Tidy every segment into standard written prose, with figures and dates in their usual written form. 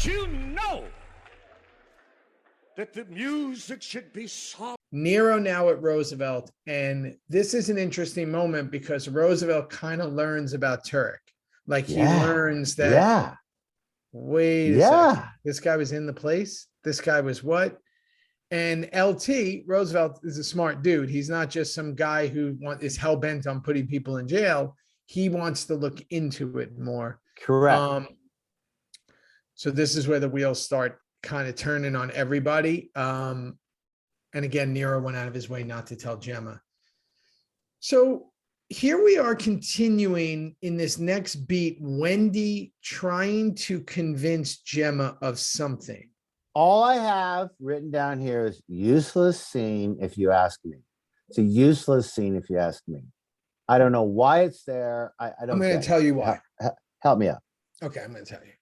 You know that the music should be soft. Nero now at Roosevelt, and this is an interesting moment because Roosevelt kind of learns about Turek. Like he learns that, wait a second, this guy was in the place. This guy was what? And LT, Roosevelt, is a smart dude. He's not just some guy who is hell-bent on putting people in jail. He wants to look into it more. Correct. So this is where the wheels start kind of turning on everybody. And again, Nero went out of his way not to tell Gemma. So here we are continuing in this next beat, Wendy trying to convince Gemma of something. All I have written down here is useless scene, if you ask me. It's a useless scene, if you ask me. I don't know why it's there. I don't. I'm going to tell you why. Help me out. Okay, I'm going to tell you.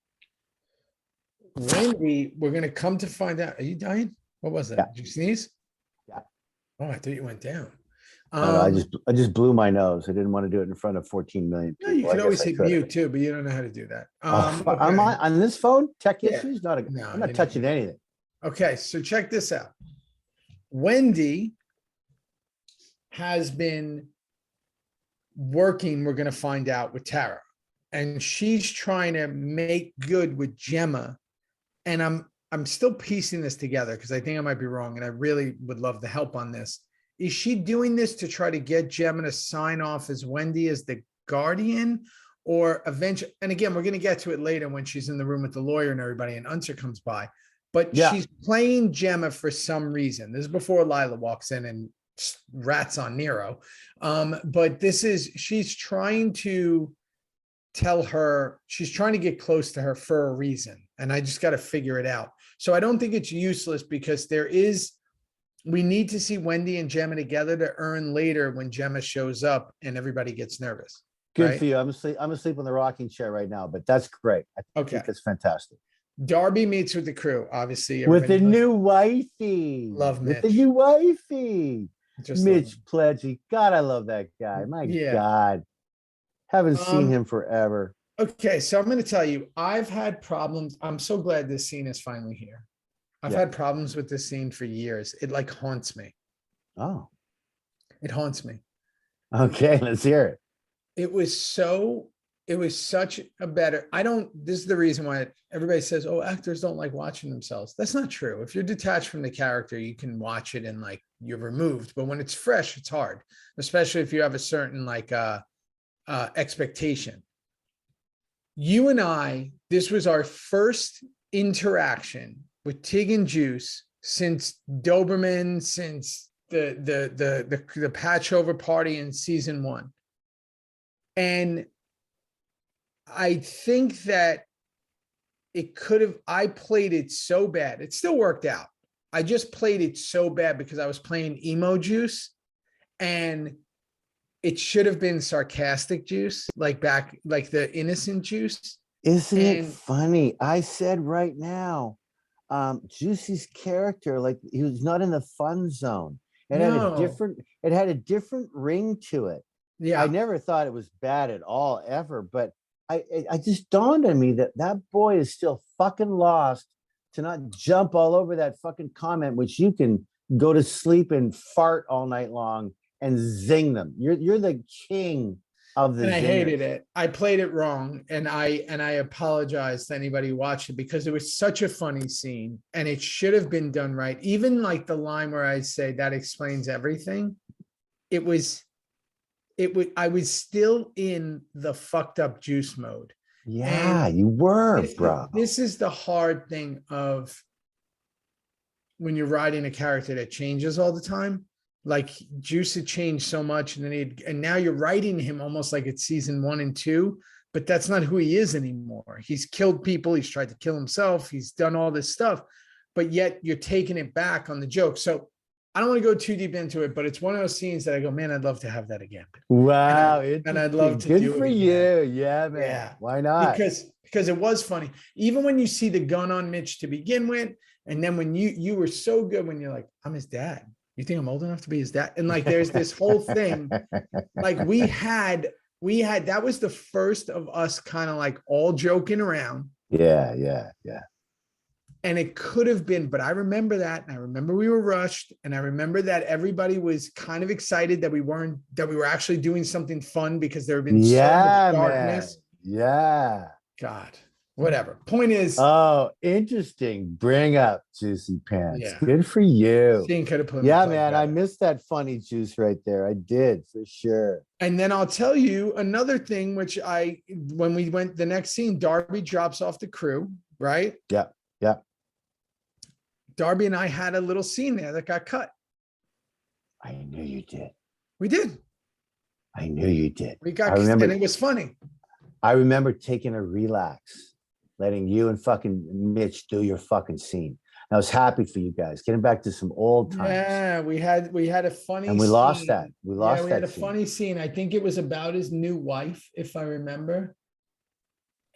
Wendy, we're going to come to find out. Are you dying? What was that? Yeah. Did you sneeze? Yeah. Oh, I thought you went down. I just blew my nose. I didn't want to do it in front of 14 million people. No, you can always hit mute too, but you don't know how to do that. Okay. Am I on this phone? Tech issues? I'm not touching anything. Okay, so check this out. Wendy has been working, we're going to find out, with Tara, and she's trying to make good with Gemma. And I'm still piecing this together because I think I might be wrong, and I really would love the help on this. Is she doing this to try to get Gemma to sign off as Wendy as the guardian, or eventually? And again, we're going to get to it later when she's in the room with the lawyer and everybody, and Unser comes by. But she's playing Gemma for some reason. This is before Lila walks in and rats on Nero. But she's trying to tell her, she's trying to get close to her for a reason. And I just got to figure it out. So I don't think it's useless because we need to see Wendy and Gemma together to earn later when Gemma shows up and everybody gets nervous. Good for you. I'm asleep on the rocking chair right now, but that's great. I think that's fantastic. Darby meets with the crew, obviously. With the new wifey. Love Mitch. With the new wifey. Mitch Pledgey. God, I love that guy. My God. Haven't seen him forever. Okay, so I'm going to tell you, I've had problems. I'm so glad this scene is finally here. I've had problems with this scene for years. It like haunts me. Oh. It haunts me. Okay, let's hear it. It was such a better, this is the reason why everybody says, oh, actors don't like watching themselves. That's not true. If you're detached from the character, you can watch it and like you're removed. But when it's fresh, it's hard, especially if you have a certain like expectation. You and I, this was our first interaction with Tig and Juice since Doberman, since the patch over party in season 1. And I think that I played it so bad. It still worked out. I just played it so bad because I was playing emo Juice, and it should have been sarcastic Juice, like the innocent Juice. Isn't it funny? I said right now, Juicy's character, like he was not in the fun zone. It had a different ring to it. Yeah. I never thought it was bad at all, ever, but I just dawned on me that boy is still fucking lost to not jump all over that fucking comment, which you can go to sleep and fart all night long and zing them. You're the king of the. And I hated it. I played it wrong, and I apologize to anybody who watched it because it was such a funny scene, and it should have been done right. Even like the line where I say that explains everything. I was still in the fucked up Juice mode. Yeah, you were, bro. This is the hard thing of when you're writing a character that changes all the time. Like Juice had changed so much, and now you're writing him almost like it's season 1 and 2, but that's not who he is anymore. He's killed people. He's tried to kill himself. He's done all this stuff, but yet you're taking it back on the joke. So I don't want to go too deep into it, but it's one of those scenes that I go, man, I'd love to have that again. Wow. And I'd love to do it. Good for you. Yeah, man. Yeah. Why not? Because it was funny. Even when you see the gun on Mitch to begin with, and then when you were so good when you're like, I'm his dad. You think I'm old enough to be his dad? And like, there's this whole thing. Like we had, that was the first of us kind of like all joking around. Yeah. And it could have been, but I remember that. And I remember we were rushed. And I remember that everybody was kind of excited that we were actually doing something fun because there had been so much darkness. Man. Yeah. God, whatever. Point is. Oh, interesting. Bring up Juicy Pants. Yeah. Good for you. Could have put Yeah, man. I missed that funny juice right there. I did for sure. And then I'll tell you another thing, which when we went the next scene, Darby drops off the crew, right? Yeah. Yeah. Darby and I had a little scene there that got cut. I knew you did. We did. I knew you did. We got, and it was funny. I remember taking a relax, letting you and fucking Mitch do your fucking scene. I was happy for you guys, getting back to some old times. Yeah, we had a funny and we scene. lost that. We lost we that. had a funny scene. I think it was about his new wife, if I remember.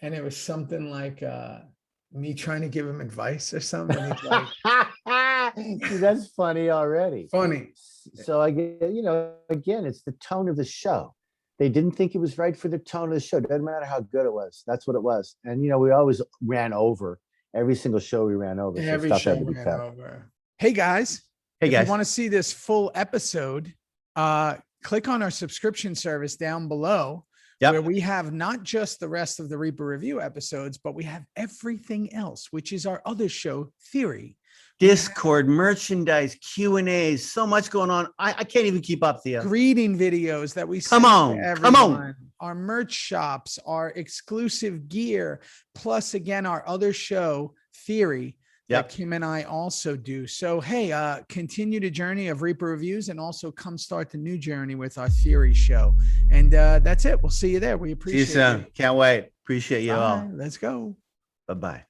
And it was something like me trying to give him advice or something. He's like, see, that's funny already. Funny. So again, it's the tone of the show. They didn't think it was right for the tone of the show. Doesn't matter how good it was. That's what it was. And we always ran over every single show. We ran over. Every show we ran over. Hey guys. If you want to see this full episode, click on our subscription service down below. Where we have not just the rest of the Reaper Review episodes, but we have everything else, which is our other show, Theory. Discord, merchandise, Q&As, so much going on. I can't even keep up, Theo. Greeting videos that we come on. Our merch shops, our exclusive gear, plus again, our other show, Theory, that Kim and I also do. So, hey, continue the journey of Reaper Reviews and also come start the new journey with our Theory show. And that's it. We'll see you there. We appreciate it. See you soon. Can't wait. Appreciate you all. Let's go. Bye-bye.